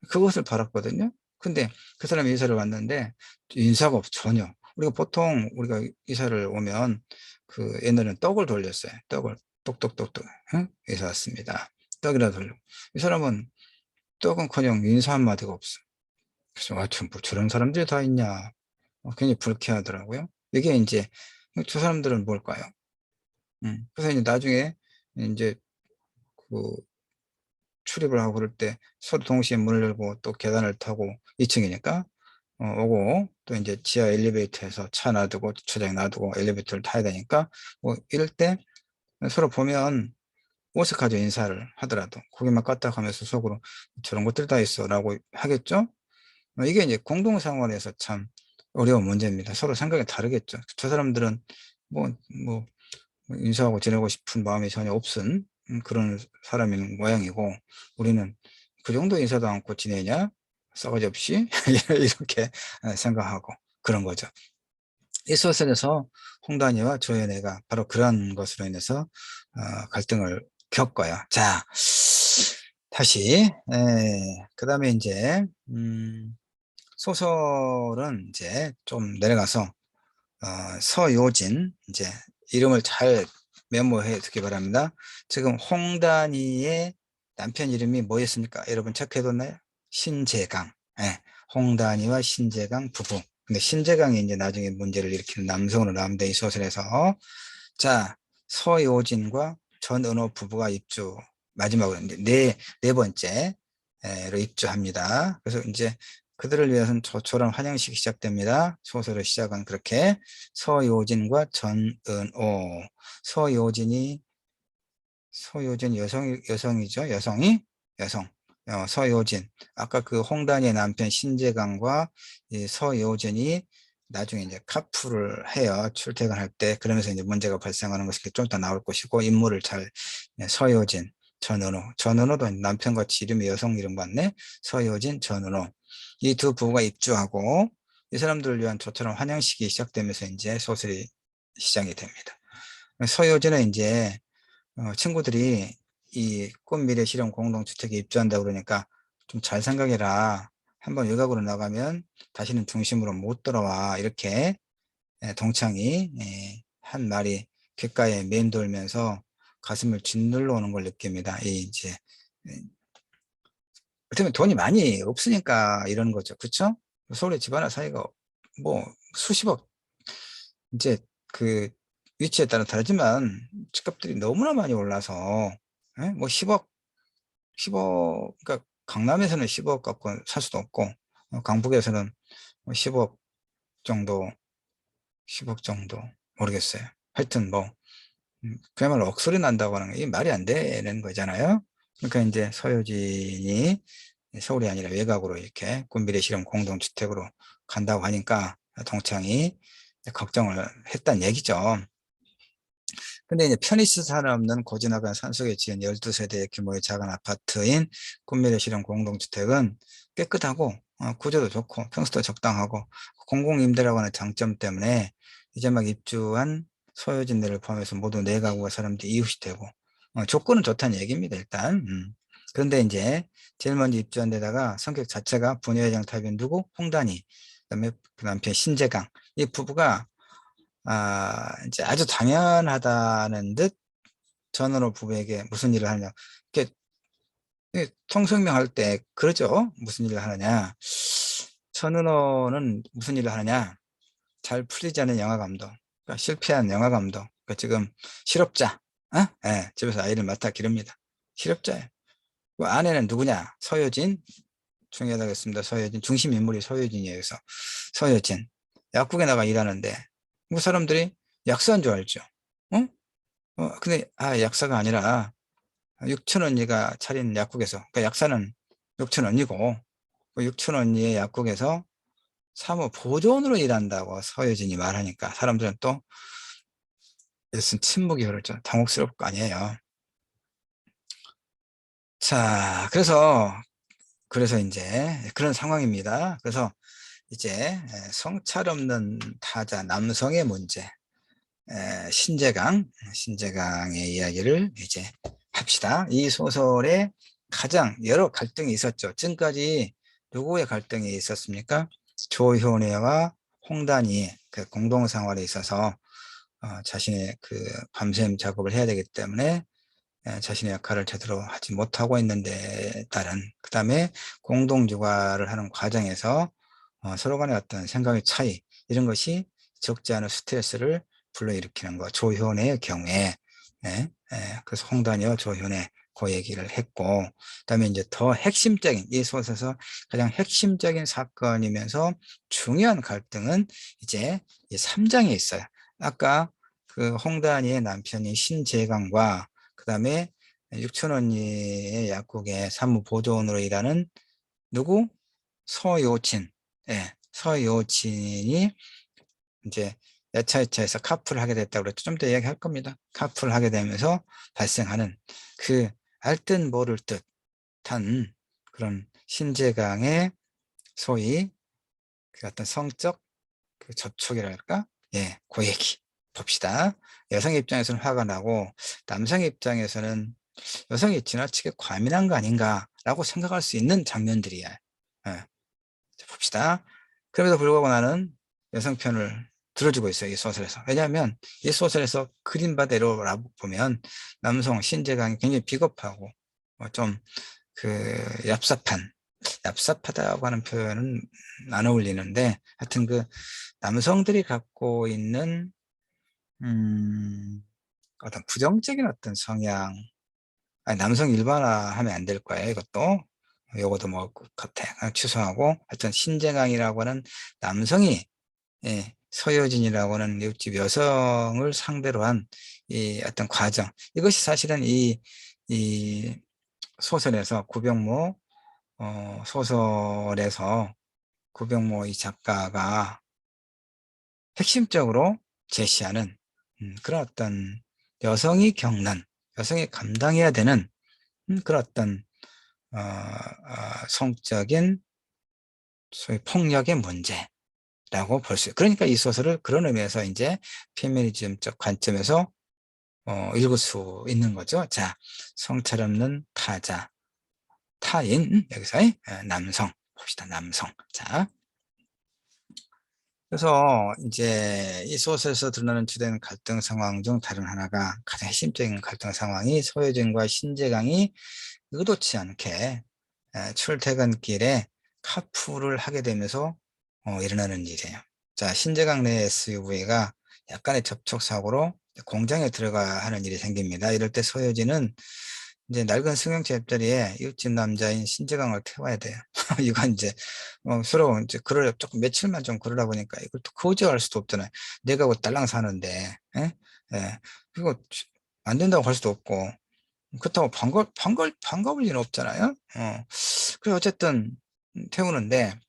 그것을 바랐거든요. 근데 그 사람이 이사를 왔는데 인사가 전혀. 우리가 이사를 오면 그 옛날에는 떡을 돌렸어요. 떡을 똑똑똑똑, 응? 이사 왔습니다. 떡이라 돌리고, 이 사람은 끄떡은커녕 인사 한마디가 없어. 그래서 뭐 저런 사람들이 다 있냐. 굉장히 불쾌하더라고요. 이게 이제 저 사람들은 뭘까요? 그래서 이제 나중에 이제 그 출입을 하고 그럴 때 서로 동시에 문을 열고 또 계단을 타고 2층이니까 오고 또 이제 지하 엘리베이터에서 차 놔두고 주차장에 놔두고 엘리베이터를 타야 되니까 뭐 이럴 때 서로 보면 어색하죠. 인사를 하더라도 고개만 까딱하면서 속으로 저런 것들 다 있어라고 하겠죠. 이게 이제 공동생활에서 참 어려운 문제입니다. 서로 생각이 다르겠죠. 저 사람들은 뭐, 뭐 인사하고 지내고 싶은 마음이 전혀 없은 그런 사람인 모양이고, 우리는 그 정도 인사도 않고 지내냐? 싸가지 없이? 이렇게 생각하고 그런 거죠. 이 소설에서 홍단이와 조연애가 바로 그런 것으로 인해서 갈등을 겪어요. 자, 다시 그 다음에 이제 소설은 이제 좀 내려가서 서요진, 이제 이름을 잘 메모해 두기 바랍니다. 지금 홍단이의 남편 이름이 뭐였습니까? 여러분 체크해뒀나요? 신재강. 예, 홍단이와 신재강 부부. 근데 신재강이 이제 나중에 문제를 일으키는 남성으로 나옵니다. 이 소설에서. 자, 서요진과 전은호 부부가 입주, 마지막으로 이제 네 번째로 입주합니다. 그래서 이제 그들을 위해서는 저런 환영식이 시작됩니다. 소설을 시작은 그렇게. 서요진과 전은호. 서요진이 여성이죠. 여성. 서요진. 아까 그 홍단이의 남편 신재강과 이 서요진이 나중에 이제 카풀을 해요. 출퇴근할 때. 그러면서 이제 문제가 발생하는 것이 좀 더 나올 것이고, 인물을 잘, 서요진, 전은호. 전은호도 남편같이 이름이 여성 이름 같네. 서요진, 전은호. 이 두 부부가 입주하고, 이 사람들을 위한 저처럼 환영식이 시작되면서 이제 소설이 시작이 됩니다. 서요진은 이제 친구들이 이 꽃미래 실용 공동주택에 입주한다고 그러니까 좀 잘 생각해라. 한번 외곽으로 나가면 다시는 중심으로 못 돌아와. 이렇게 동창이 한 말이 귓가에 맴돌면서 가슴을 짓눌러 오는 걸 느낍니다. 이 이제 그렇다면 돈이 많이 없으니까 이러는 거죠. 그쵸? 서울의 집안의 사이가 뭐 수십억, 이제 그 위치에 따라 다르지만 집값들이 너무나 많이 올라서 뭐 10억, 그러니까 강남에서는 10억 갖고 살 수도 없고 강북에서는 뭐 10억 정도, 10억 정도 모르겠어요. 하여튼 뭐 그야말로 억소리 난다고 하는 게 말이 안 되는 거잖아요. 그러니까 이제 서효진이 서울이 아니라 외곽으로 이렇게 군비례 실험 공동주택으로 간다고 하니까 동창이 걱정을 했단 얘기죠. 근데 이제 편의시설 없는 고즈넉한 산속에 지은 12세대 규모의 작은 아파트인 꿈미래 실용 공동주택은 깨끗하고 구조도 좋고 평수도 적당하고 공공임대라고 하는 장점 때문에 이제 막 입주한 소유진들을 포함해서 모두 네 가구가 사람들이 이웃이 되고 조건은 좋다는 얘기입니다. 일단. 그런데 이제 제일 먼저 입주한 데다가 성격 자체가 부녀회장 타입인 누구? 홍단이, 그다음에 그 남편 신재강, 이 부부가 이제 아주 당연하다는 듯 전원호 부부에게 무슨 일을 하느냐. 이렇게 통성명할 때 그러죠. 무슨 일을 하느냐. 전은호는 무슨 일을 하느냐. 잘 풀리지 않은 영화 감독. 그러니까 실패한 영화 감독. 그러니까 지금 실업자. 예, 집에서 아이를 맡아 기릅니다. 실업자예요. 그 아내는 누구냐. 서효진. 중요하다겠습니다. 서효진. 중심 인물이 서효진이에요. 그래서 서효진. 약국에 나가 일하는데 그 사람들이 약사인 줄 알죠. 어? 근데 약사가 아니라 육촌 언니가 차린 약국에서, 그러니까 약사는 육촌 언니고 그 육촌 언니의 약국에서 사무 보조원으로 일한다고 서효진이 말하니까 사람들은 또 일순 침묵이 흐르죠. 당혹스러울 거 아니에요. 자, 그래서 이제 그런 상황입니다. 그래서 이제 성찰 없는 타자 남성의 문제, 신재강의 이야기를 이제 합시다. 이 소설에 가장 여러 갈등이 있었죠. 지금까지 누구의 갈등이 있었습니까? 조효래와 홍단이 그 공동생활에 있어서 자신의 그 밤샘 작업을 해야 되기 때문에 자신의 역할을 제대로 하지 못하고 있는 데 따른, 그다음에 공동 육아를 하는 과정에서 서로 간의 어떤 생각의 차이, 이런 것이 적지 않은 스트레스를 불러일으키는 거, 조현의 경우에. 그래서 홍단이와 조현의 그 얘기를 했고, 그다음에 이제 더 핵심적인, 이 소설에서 가장 핵심적인 사건이면서 중요한 갈등은 이제 이 3장에 있어요. 아까 그 홍단이의 남편인 신재강과 그다음에 육촌 언니의 약국의 사무보조원으로 일하는 누구? 서요친. 서요친이 이제 여차여차해서 카풀을 하게 됐다고 그랬죠. 좀 더 이야기할 겁니다. 카풀을 하게 되면서 발생하는 그 알듯 모를 듯한 그런 신재강의 소위 그 어떤 성적 그 접촉이랄까? 그 얘기 봅시다. 여성 입장에서는 화가 나고 남성 입장에서는 여성이 지나치게 과민한 거 아닌가라고 생각할 수 있는 장면들이야. 봅시다. 그럼에도 불구하고 나는 여성 편을 들어주고 있어요. 이 소설에서. 왜냐하면 이 소설에서 그린 바대로 보면 남성 신재강이 굉장히 비겁하고 좀 그 얍삽하다고 하는 표현은 안 어울리는데, 하여튼 그 남성들이 갖고 있는 어떤 부정적인 어떤 성향, 아니, 남성 일반화하면 안 될 거예요. 이것도 요것도 뭐 같아. 취소하고, 하여튼 신재강이라고 하는 남성이, 서효진이라고 하는 이웃집 여성을 상대로 한 이 어떤 과정, 이것이 사실은 이 소설에서 구병모 소설에서 구병모 이 작가가 핵심적으로 제시하는 그런 어떤 여성이 겪는, 여성이 감당해야 되는 그런 어떤 성적인 소위 폭력의 문제라고 볼 수 있어요. 그러니까 이 소설을 그런 의미에서 이제 페미니즘적 관점에서 읽을 수 있는 거죠. 자, 성찰 없는 타자, 타인, 여기서의 남성 봅시다. 남성. 자, 그래서 이제 이 소설에서 드러나는 주된 갈등 상황 중 다른 하나가, 가장 핵심적인 갈등 상황이 소효진과 신재강이 의도치 않게 출퇴근길에 카풀을 하게 되면서 일어나는 일이에요. 자, 신재강 내 SUV가 약간의 접촉사고로 공장에 들어가 하는 일이 생깁니다. 이럴 때 소효진은 이제 낡은 승용차 옆자리에 이웃집 남자인 신재강을 태워야 돼요. 이거 이제 서로 이제 그걸 조금 며칠만 좀 그러다 보니까 이걸 또 거절할 수도 없잖아요. 내가 뭐 딸랑 사는데, 그리고 안 된다고 할 수도 없고, 그렇다고 반가울 리는 없잖아요. 그래 어쨌든 태우는데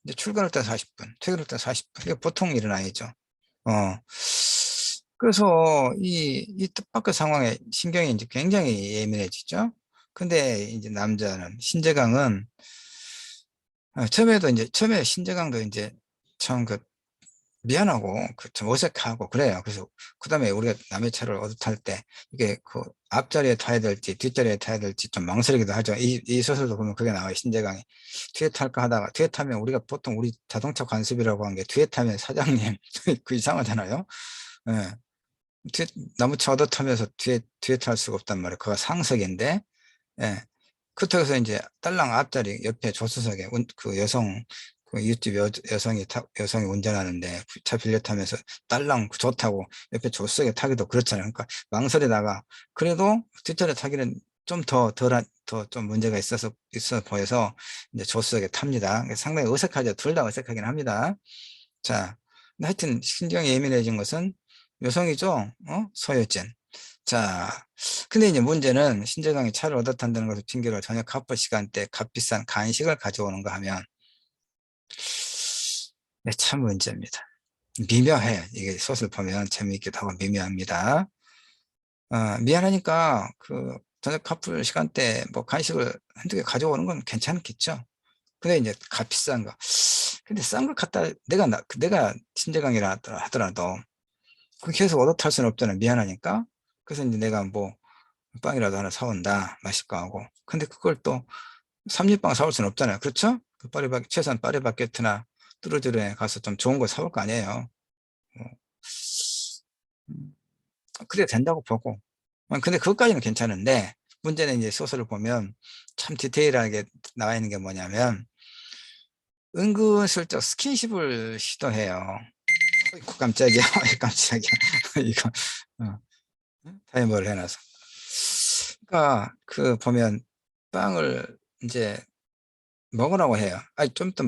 이제 출근할 때 40분, 퇴근할 때 40분. 이게 보통 일은 아니죠. 어. 그래서 이 뜻밖의 상황에 신경이 이제 굉장히 예민해지죠. 근데 이제 남자는 신재강은 처음에 신재강도 이제 참 미안하고 좀 어색하고 그래요. 그래서 그다음에 우리가 남의 차를 얻어 탈 때 이게 그 앞자리에 타야 될지 뒷자리에 타야 될지 좀 망설이기도 하죠. 이 소설도 보면 그게 나와요. 신재강이 뒤에 탈까 하다가, 뒤에 타면 우리가 보통 우리 자동차 관습이라고 하는 게 뒤에 타면 사장님 그 이상하잖아요. 예. 뒤에 나무 차 얻어 타면서 뒤에 탈 수가 없단 말이에요. 그가 상석인데, 예. 그렇다고 해서 이제 딸랑 앞자리 옆에 조수석에 그 여성, 그 이웃집 여성이 운전하는데 차 빌려 타면서 딸랑 좋다고 옆에 조수석에 타기도 그렇잖아요. 그러니까 망설이다가 그래도 뒷자리에 타기는 좀 더 좀 문제가 있어 보여서 이제 조수석에 탑니다. 상당히 어색하죠. 둘 다 어색하긴 합니다. 자, 근데 하여튼 신경이 예민해진 것은 여성이죠. 서여진. 자, 근데 이제 문제는 신재강이 차를 얻어 탄다는 것을 핑계로 저녁 카풀 시간대 값비싼 간식을 가져오는가 하면, 네, 참 문제입니다. 미묘해요. 이게 소설 보면 재미있기도 하고 미묘합니다. 미안하니까 그 저녁 카풀 시간대 뭐 간식을 한두 개 가져오는 건 괜찮겠죠. 근데 이제 값비싼 거. 근데 싼 걸 갖다 내가 신재강이라 하더라도 그렇게 해서 얻어 탈 수는 없잖아요. 미안하니까. 그래서 이제 내가 뭐 빵이라도 하나 사온다. 맛있을 거 하고. 근데 그걸 또 삼립빵 사올 수는 없잖아요. 그렇죠? 최소한 파리바게트나 뚜루뚜루에 가서 좀 좋은 거 사올 거 아니에요. 어, 음, 그래야 된다고 보고. 근데 그것까지는 괜찮은데 문제는 이제 소설을 보면 참 디테일하게 나와 있는 게 뭐냐면 은근슬쩍 스킨십을 시도해요. 어이구, 깜짝이야. 깜짝이야. 이거 타이머를 해놔서. 그러니까 그 보면 빵을 이제 먹으라고 해요. 아니 좀 이따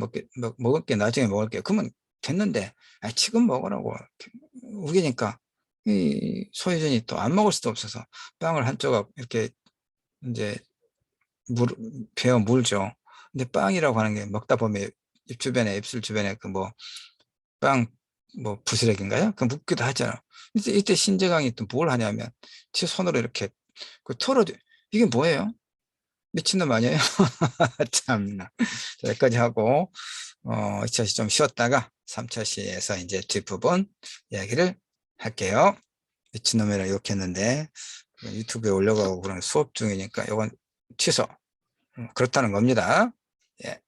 먹을게, 나중에 먹을게. 그러면 됐는데 지금 먹으라고 우기니까 이 소유진이 또 안 먹을 수도 없어서 빵을 한 조각 이렇게 이제 베어 물죠. 근데 빵이라고 하는 게 먹다 보면 입 주변에, 입술 주변에 그 뭐 빵 뭐 부스러기인가요? 그 묻기도 하잖아. 이때 신재강이 또 뭘 하냐면 제 손으로 이렇게 그 털어줘. 이게 뭐예요? 미친놈 아니에요? 참나. 자, 여기까지 하고 2차 시 좀 쉬었다가 3차 시에서 이제 뒷부분 이야기를 할게요. 미친놈이라 욕했는데 유튜브에 올려가고 그런 수업 중이니까 이건 취소. 그렇다는 겁니다. 예.